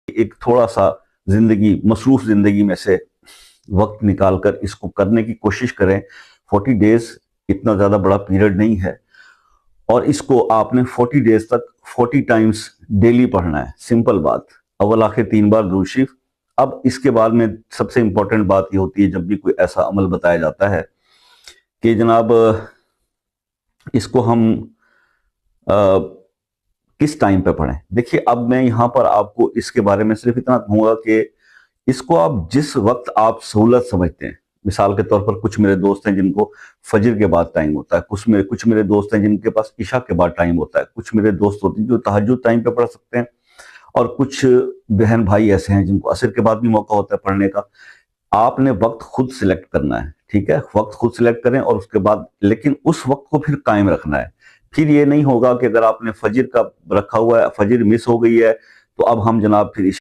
ایک تھوڑا سا مصروف زندگی میں سے وقت نکال کر اس کو کرنے کی کوشش کریں. 40 ڈیز اتنا زیادہ بڑا پیریڈ نہیں ہے، اور اس کو آپ نے 40 ڈیز تک 40 ٹائمز ڈیلی پڑھنا ہے. سمپل بات، اول آخر 3 بار درود شریف. اب اس کے بعد میں سب سے امپورٹنٹ بات یہ ہوتی ہے جب بھی کوئی ایسا عمل بتایا جاتا ہے کہ جناب اس کو ہم کس ٹائم پہ پڑھیں. دیکھیے اب میں یہاں پر آپ کو اس کے بارے میں صرف اتنا کہوں گا کہ اس کو آپ جس وقت آپ سہولت سمجھتے ہیں. مثال کے طور پر کچھ میرے دوست ہیں جن کو فجر کے بعد ٹائم ہوتا ہے، کچھ میرے دوست ہیں جن کے پاس عشاء کے بعد ٹائم ہوتا ہے، کچھ میرے دوست ہوتے ہیں جو تہجد ٹائم پہ پڑھ سکتے ہیں، اور کچھ بہن بھائی ایسے ہیں جن کو عصر کے بعد بھی موقع ہوتا ہے پڑھنے کا. آپ نے وقت خود سلیکٹ کرنا ہے، ٹھیک ہے؟ وقت خود سلیکٹ کریں، اور اس کے بعد لیکن اس وقت کو پھر قائم رکھنا ہے. پھر یہ نہیں ہوگا کہ اگر آپ نے فجر کا رکھا ہوا ہے، فجر مس ہو گئی ہے تو اب ہم جناب پھر